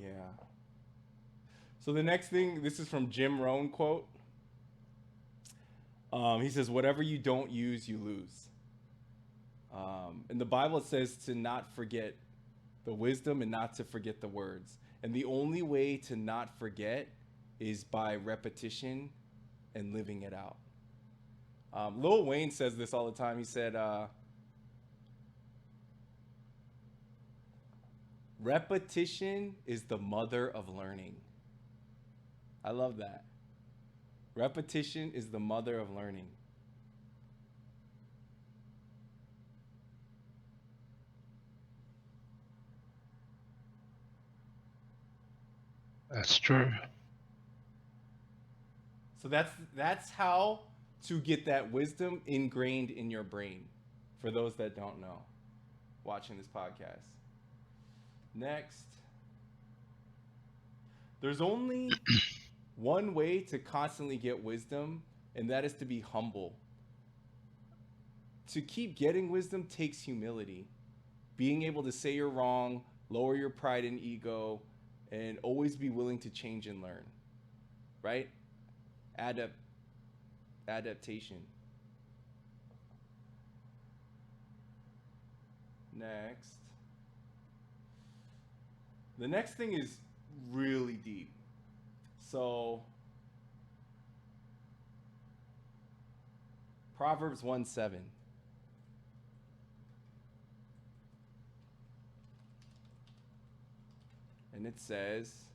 Yeah. So the next thing, this is from Jim Rohn quote. He says, "Whatever you don't use, you lose." In the Bible, it says to not forget the wisdom and not to forget the words. And the only way to not forget is by repetition and living it out. Lil Wayne says this all the time. He said, repetition is the mother of learning. I love that. Repetition is the mother of learning. That's true. So that's how to get that wisdom ingrained in your brain. For those that don't know, watching this podcast. Next, there's only one way to constantly get wisdom, and that is to be humble. To keep getting wisdom takes humility. Being able to say you're wrong, lower your pride and ego, and always be willing to change and learn. Right? Adaptation. Next. The next thing is really deep. So, Proverbs 1:7. And it says,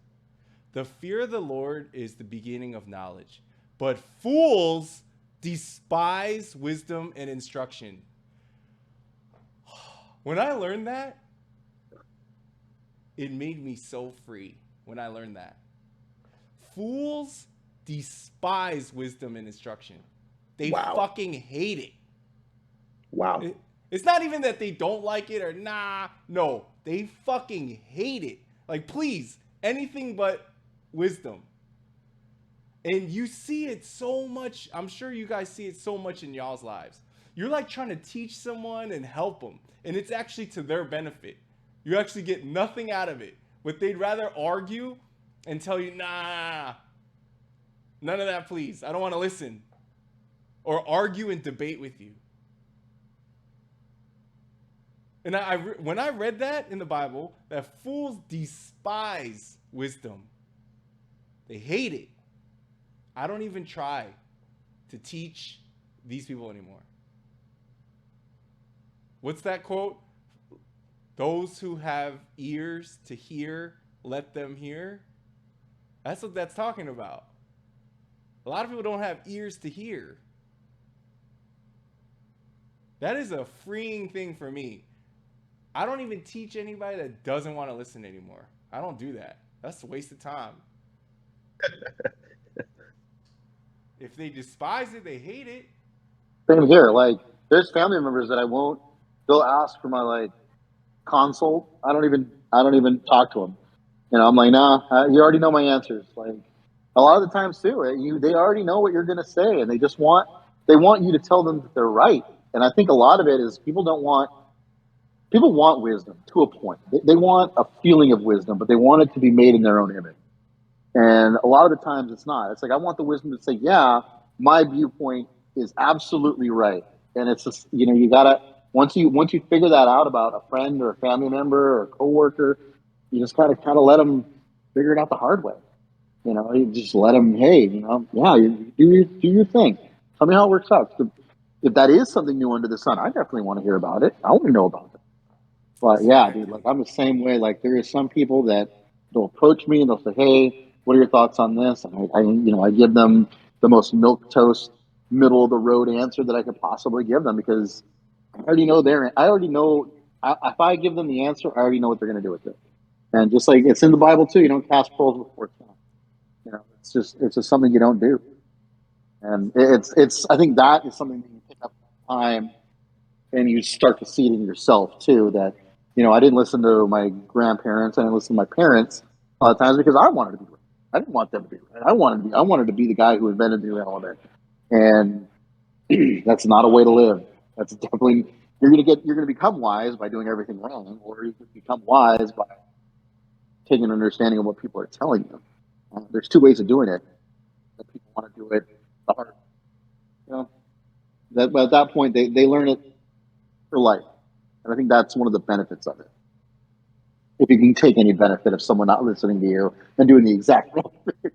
"The fear of the Lord is the beginning of knowledge, but fools despise wisdom and instruction." When I learned that, it made me so free when I learned that. Fools despise wisdom and instruction. They Wow. fucking hate it. Wow. It's not even that they don't like it or nah. No, they fucking hate it. Like, please, anything but wisdom. And you see it so much. I'm sure you guys see it so much in y'all's lives. You're like trying to teach someone and help them, and it's actually to their benefit. You actually get nothing out of it, but they'd rather argue and tell you, nah, none of that, please. I don't want to listen. Or argue and debate with you. And when I read that in the Bible, that fools despise wisdom. They hate it. I don't even try to teach these people anymore. What's that quote? Those who have ears to hear, let them hear. That's what that's talking about. A lot of people don't have ears to hear. That is a freeing thing for me. I don't even teach anybody that doesn't want to listen anymore. I don't do that. That's a waste of time. If they despise it, they hate it. Same here. Like, there's family members that I won't. They'll ask for my like consult. I don't even talk to them. You know, I'm like, nah. You already know my answers. Like, a lot of the times too, they already know what you're gonna say, and they want you to tell them that they're right. And I think a lot of it is people want wisdom to a point. They want a feeling of wisdom, but they want it to be made in their own image. And a lot of the times it's not. It's like, I want the wisdom to say, yeah, my viewpoint is absolutely right. And it's just, you know, you gotta, once you figure that out about a friend or a family member or a coworker, you just kind of let them figure it out the hard way. You know, you just let them, hey, you know, yeah, you do your thing. Tell me how it works out. If that is something new under the sun, I definitely want to hear about it. I want to know about it. But yeah, dude, like Exactly. I'm the same way. Like there is some people that they'll approach me and they'll say, "Hey, what are your thoughts on this?" And I give them the most milk toast, middle of the road answer that I could possibly give them because I already know I already know. If I give them the answer, I already know what they're going to do with it. And just like it's in the Bible too, you don't cast pearls before swine. You know, it's just something you don't do. And it's I think that is something that you pick up time and you start to see it in yourself too. That I didn't listen to my grandparents, I didn't listen to my parents a lot of times because I wanted to be right. I didn't want them to be right. I wanted to be the guy who invented the new element, and that's not a way to live. That's definitely you're gonna become wise by doing everything wrong, or you can become wise by taking an understanding of what people are telling you. There's two ways of doing it. That people want to do it the hard, you know. That at that point they learn it for life, and I think that's one of the benefits of it. If you can take any benefit of someone not listening to you and doing the exact wrong thing.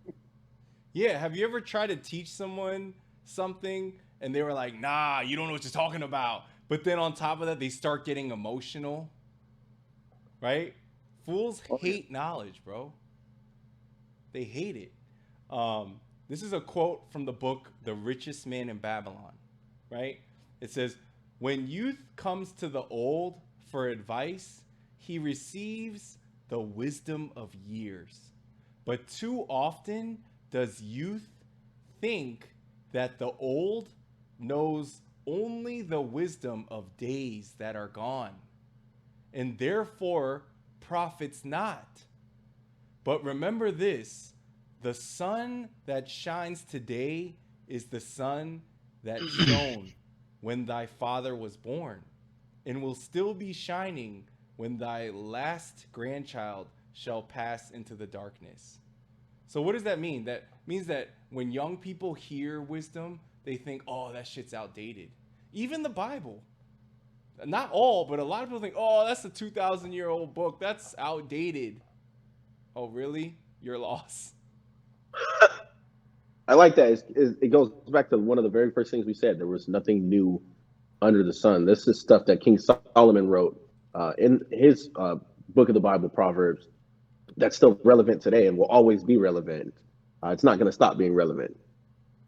Yeah, have you ever tried to teach someone something and they were like, "Nah, you don't know what you're talking about." But then on top of that, they start getting emotional, right? Fools Oh, yeah. hate knowledge, bro. They hate it. This is a quote from the book The Richest Man in Babylon, right? It says, "When youth comes to the old for advice, he receives the wisdom of years. But too often does youth think that the old knows only the wisdom of days that are gone, and therefore profits not. But remember this, the sun that shines today is the sun that shone when thy father was born, and will still be shining when thy last grandchild shall pass into the darkness." So what does that mean? That means that when young people hear wisdom, they think, "Oh, that shit's outdated." Even the Bible. Not all, but a lot of people think, "Oh, that's a 2,000-year-old book. That's outdated." Oh, really? You're lost. I like that. It goes back to one of the very first things we said. There was nothing new under the sun. This is stuff that King Solomon wrote in his book of the Bible, Proverbs, that's still relevant today and will always be relevant. It's not going to stop being relevant.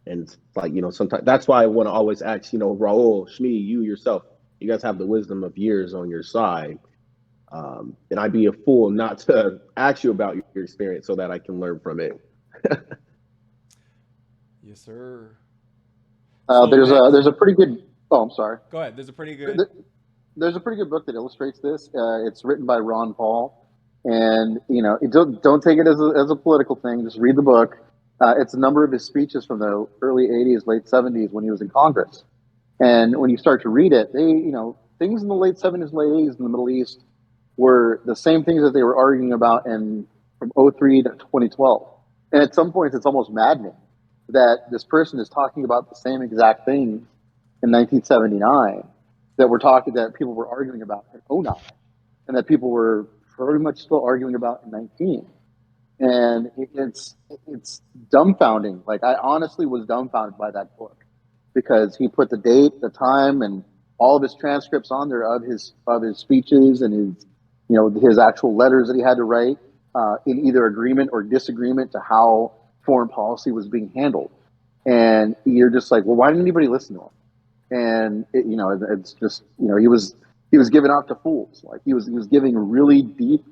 And it's like, sometimes that's why I want to always ask, Raul, Shmi, you yourself, you guys have the wisdom of years on your side. And I'd be a fool not to ask you about your experience so that I can learn from it. Yes, sir. So next, There's a pretty good. Oh, I'm sorry. go ahead. There's a pretty good. There's a pretty good book that illustrates this. It's written by Ron Paul, and don't take it as a political thing. Just read the book. It's a number of his speeches from the early '80s, late '70s when he was in Congress. And when you start to read it, things in the late '70s, late '80s in the Middle East were the same things that they were arguing about in from '03 to 2012. And at some points, it's almost maddening that this person is talking about the same exact things in 1979 that people were arguing about in '09, and that people were very much still arguing about in 19. And it's dumbfounding. Like, I honestly was dumbfounded by that book because he put the date, the time, and all of his transcripts on there of his speeches and his actual letters that he had to write in either agreement or disagreement to how foreign policy was being handled. And you're just like, well, why didn't anybody listen to him? And it's just he was given out to fools. Like, he was giving really deep,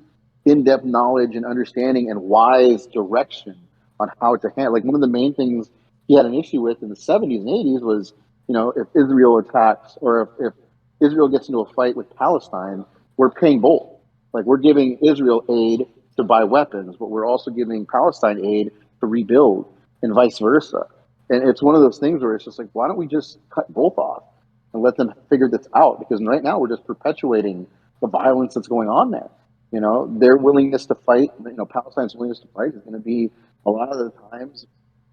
in-depth knowledge and understanding and wise direction on how to handle. Like, one of the main things he had an issue with in the '70s and '80s was, if Israel attacks or if Israel gets into a fight with Palestine, we're paying both. Like, we're giving Israel aid to buy weapons, but we're also giving Palestine aid to rebuild, and vice versa. And it's one of those things where it's just like, why don't we just cut both off and let them figure this out? Because right now we're just perpetuating the violence that's going on there. Their willingness to fight, Palestine's willingness to fight is going to be a lot of the times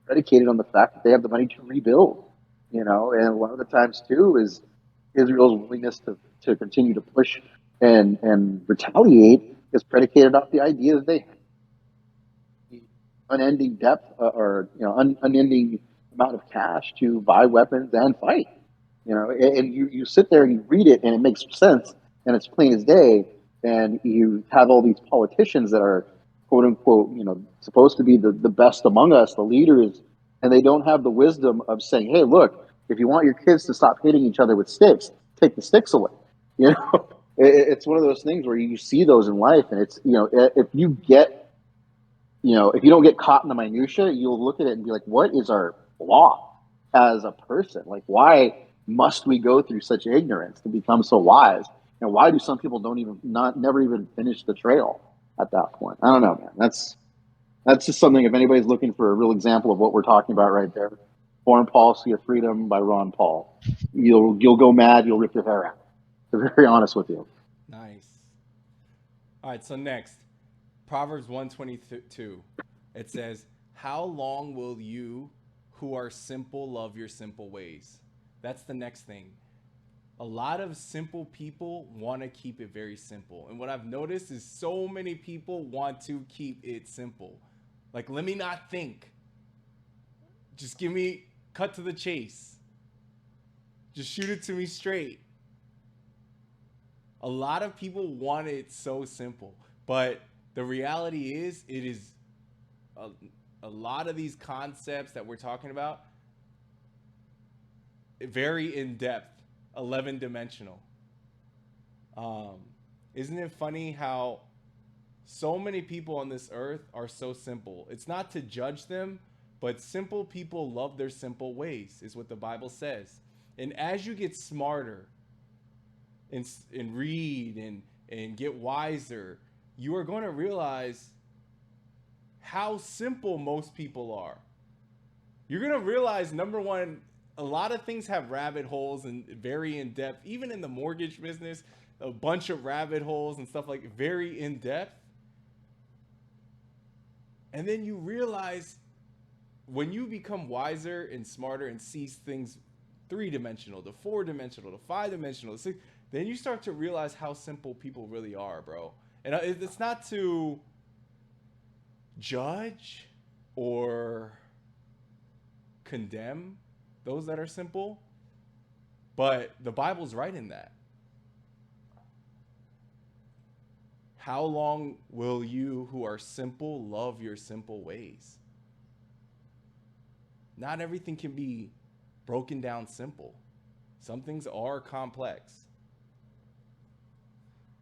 predicated on the fact that they have the money to rebuild. And a lot of the times too is Israel's willingness to continue to push and retaliate is predicated off the idea that they have the unending depth or unending amount of cash to buy weapons and fight. And you sit there and you read it and it makes sense and it's plain as day. And you have all these politicians that are quote unquote, supposed to be the best among us, the leaders, and they don't have the wisdom of saying, hey, look, if you want your kids to stop hitting each other with sticks, take the sticks away. It's one of those things where you see those in life, and it's, if you if you don't get caught in the minutia, you'll look at it and be like, what is our flaw as a person? Like, why must we go through such ignorance to become so wise? And why do some people never even finish the trail at that point? I don't know, man. That's just something, if anybody's looking for a real example of what we're talking about right there, Foreign Policy of Freedom by Ron Paul. You'll go mad, you'll rip your hair out. To be very honest with you. Nice. All right, so next, Proverbs 122. It says, "How long will you who are simple love your simple ways?" That's the next thing. A lot of simple people want to keep it very simple. And what I've noticed is so many people want to keep it simple. Like, let me not think. Just give me, cut to the chase. Just shoot it to me straight. A lot of people want it so simple. But the reality is, it is a lot of these concepts that we're talking about, very in depth. 11 dimensional. Isn't it funny how so many people on this earth are so simple? It's not to judge them, but simple people love their simple ways, is what the Bible says. And as you get smarter and read and get wiser, you are going to realize how simple most people are. You're going to realize, number one, a lot of things have rabbit holes and very in depth. Even in the mortgage business, a bunch of rabbit holes and stuff like very in depth. And then you realize when you become wiser and smarter and see things 3-dimensional, the 4-dimensional, the 5-dimensional, then you start to realize how simple people really are, bro. And it's not to judge or condemn those that are simple, but the Bible's right in that. How long will you who are simple love your simple ways? Not everything can be broken down simple. Some things are complex.